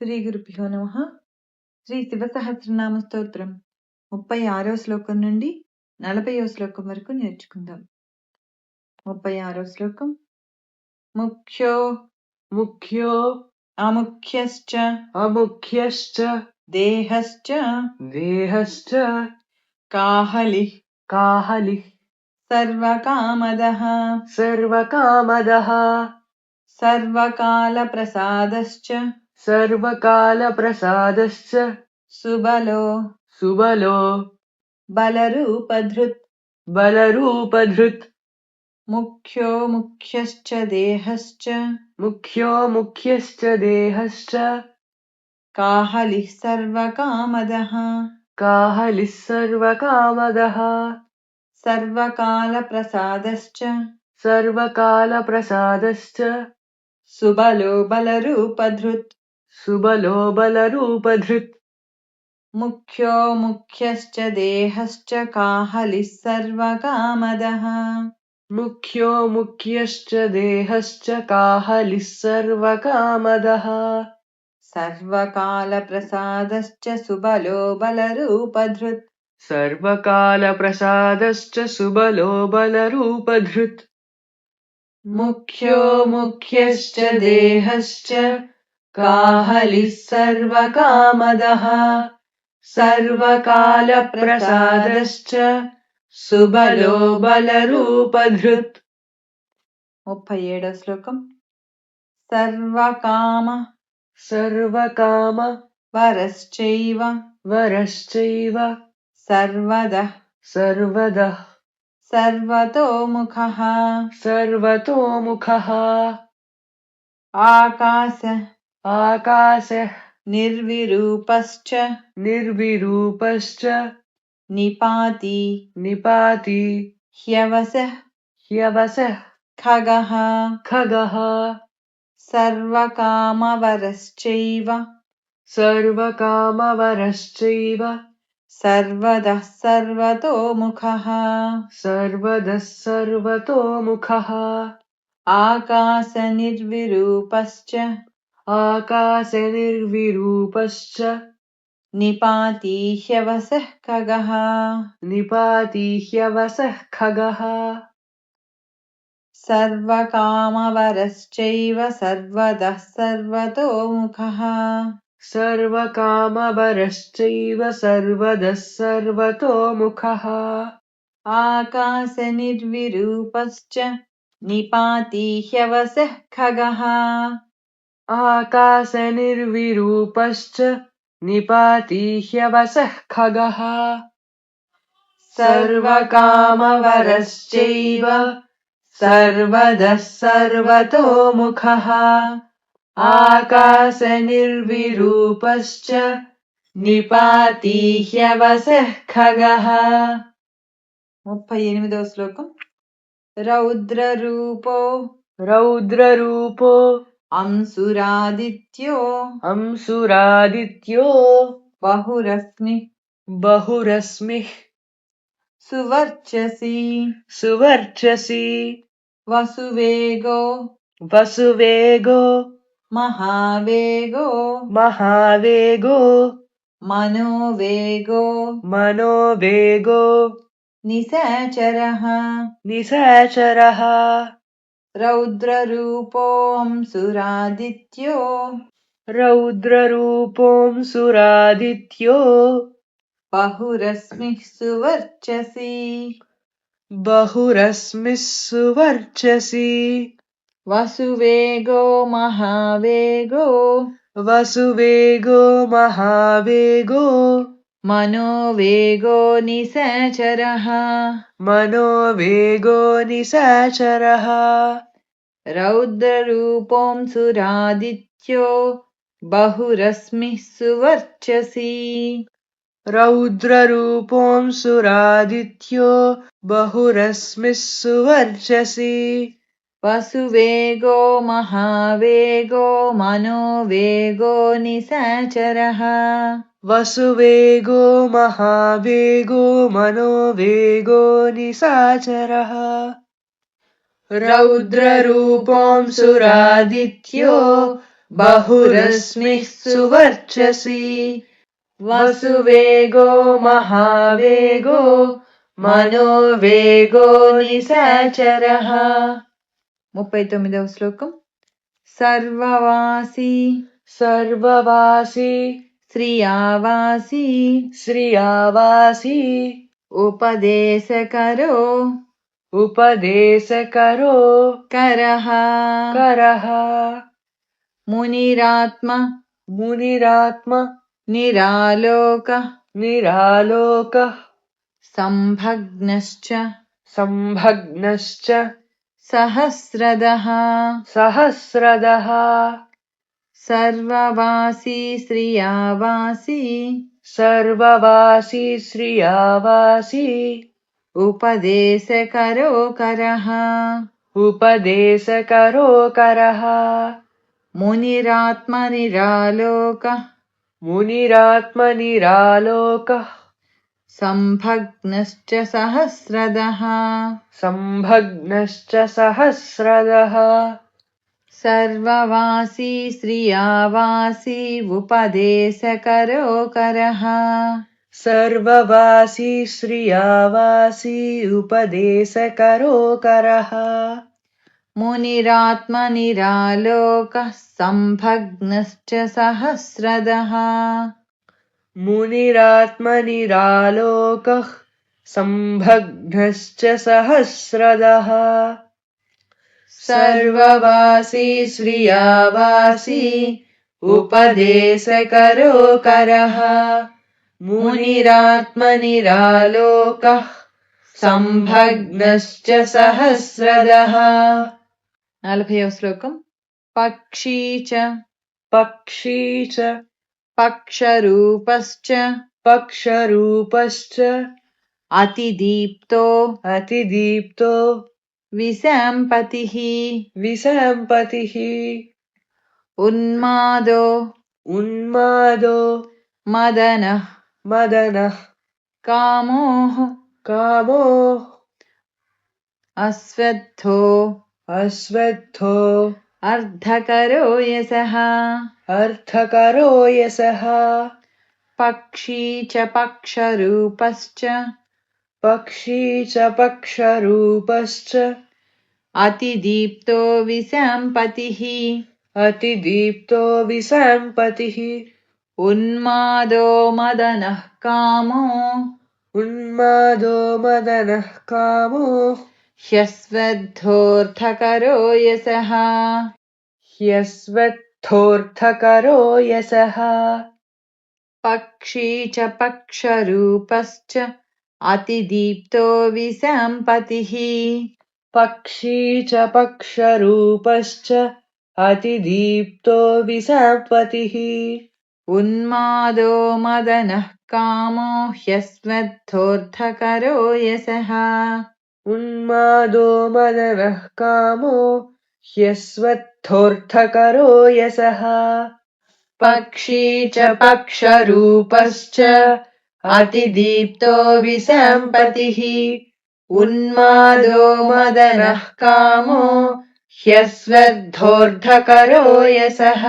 శ్రీ గురుభ్యో నమః. శ్రీ శివసహస్రనామ స్తోత్రం 36వ శ్లోకం నుండి 40వ శ్లోకం వరకు నేర్చుకుందాం. 36వ శ్లోకం. ముఖ్యో ముఖ్యో అముఖ్యశ్చ అముఖ్యశ్చ దేహశ్చ దేహశ్చ కాహలిః కాహలిః సర్వకామదః సర్వకామదః సర్వకాలప్రసాదశ్చ సర్వకాలప్రసాదశ్చ సుబలో సుబలో బలరూపధృత్. బలరూపధృత్. ముఖ్యో ముఖ్యశ్చ దేహశ్చ ముఖ్యో ముఖ్యశ్చ దేహశ్చ కాహలిః సర్వకామదః కాహలిః సర్వకామదః సర్వకాలప్రసాదశ్చ సర్వకాలప్రసాదశ్చ సుబలో బలరూపధృత్. సుబలో బలరూపధృత్. ముఖ్యో ముఖ్యశ్చ దేహశ్చ కాహలిః సర్వకామదః ముఖ్యో ముఖ్యశ్చ దేహశ్చ కాహలిః సర్వకామదః సర్వకాలప్రసాదశ్చ సుబలో బలరూపధృత్. సర్వకాలప్రసాదశ్చ సుబలో బలరూపధృత్. ముఖ్యో ముఖ్యశ్చ దేహశ్చ కాహలిః సర్వకామదః సర్వకాలప్రసాదశ్చ సుబలో బలరూపధృత్. 37వ శ్లోకం. సర్వకామ సర్వకామ వరశ్చైవ వరశ్చైవ సర్వదః సర్వదః సర్వతోముఖః సర్వతోముఖః. ఆకాశ ఆకాశః నిర్విరూపశ్చ నిర్విరూపశ్చ నిపాతి నిపాతి హ్యవసః హ్యవసః ఖగః ఖగః. సర్వకామవరశ్చైవ సర్వకామవరశ్చైవ సర్వదః సర్వతోముఖః సర్వదః సర్వతోముఖః. ఆకాశనిర్విరూపశ్చ ఆకాశనిర్విరూపశ్చ నిపాతి హ్యవసః ఖగః నిపాతి హ్యవసః ఖగః. సర్వకామవరశ్చైవ సర్వదః సర్వతోముఖః సర్వకామవరశ్చైవ సర్వదః సర్వతోముఖః. ఆకాశనిర్విరూపశ్చ నిపాతి హ్యవసః ఖగః ఆకాశనిర్విరూపశ్చ నిపాతి హ్యవసః ఖగః. సర్వకామవరశ్చైవ సర్వదః సర్వతోముఖః ఆకాశనిర్విరూపశ్చ నిపాతి హ్యవసః ఖగః. 38వ శ్లోకం. రౌద్రరూపో రౌద్రరూపో అంసురాదిత్యో అంసురాదిత్యో బహురశ్మి బహురశ్మిః సువర్చసి సువర్చసి వసువేగో వసువేగో మహావేగో మహావేగో మనోవేగో మనోవేగో నిశాచరః నిశాచరః. రౌద్రరూపోऽంసురాదిత్యో రౌద్రరూపోऽంసురాదిత్యో బహురశ్మిః సువర్చసి బహురశ్మిః సువర్చసి వసువేగో మహావేగో వసువేగో మహావేగో మనోవేగో నిశాచరః మనోవేగో నిశాచరః. రౌద్రరూపోऽంసురాదిత్యో బహురశ్మిః సువర్చసి రౌద్రరూపోऽంసురాదిత్యో బహురశ్మిః సువర్చసి వసువేగో మహావేగో మనోవేగో నిశాచరః వసువేగో మహావేగో మనోవేగో నిశాచరః. రౌద్రరూపోऽంసురాదిత్యో बहुरश्मिः सुवर्चसि वसुवेगो महावेगो मनोवेगो निशाचरः 39వ శ్లోకం సర్వవాసి सर्ववासी శ్రియావాసి श्रियावासी ఉపదేశకరో उपदेशकरो కరః करः మునిరాత్మ मुनिरात्मा నిరాలోక निरालोकः సంభగ్నశ్చ सम्भग्नश्च సహస్రదః सहस्रदः సర్వవాసి శ్రియావాసి सर्ववासी श्रियावासी ఉపదేశకరో కరః उपदेशकरो करः మునిరాత్మ నిరాలోక मुनिरात्मनिरालोकः సంభగ్నశ్చ సహస్రదః सम्भग्नश्च सहस्रदः సర్వవాసి శ్రియావాసి ఉపదేశకరో కరః सर्ववासी श्रियावासी उपदेशकरो करः మునిరాత్మ నిరాలోక సంభగ్నశ్చ సహస్రదః मुनिरात्मनिरालोकः सम्भग्नश्च सहस्रदः सर्ववासी श्रियावासी उपदेशकरो करः मुनिरात्मनिरालोकः सम्भग्नश्च सहस्रदः 40వ శ్లోకం పక్షీ చ पक्षी च పక్షరూపశ్చ पक्षरूपश्च అతిదీప్తో अतिदीप्तो విశాంపతిః विसम्पतिः ఉన్మాదో उन्मादो మదనః मदनः కామోః कामो అశ్వత్థో अश्वत्थो అర్ధకరో యసః अर्थकरो यशः పక్షీ చ పక్షరూపశ్చ पक्षी च पक्षरूपश्च అతిదీప్తో విశాంపతిః अतिदीप्तो विसम्पतिः ఉన్మాదో మదనః కామో उन्मादो मदनः कामो హ్యస్వద్ధోర్థకరో యసః ह्यस्वत्थोऽर्थकरो यशः పక్షీ చ పక్షరూపశ్చ అతిదీప్తో విశాంపతిః पक्षी च पक्षरूपश्च अतिदीप्तो विसम्पतिः ఉన్మాదో మదనః కామో హ్యస్వద్ధోర్థకరో యసః उन्मादो मदनः कामो ह्यस्वत्थोऽर्थकरो यशः పక్షీ చ పక్షరూపశ్చ అతిదీప్తో విశాంపతిః ఉన్మాదో మదనః కామో హ్యస్వద్ధోర్థకరో యసః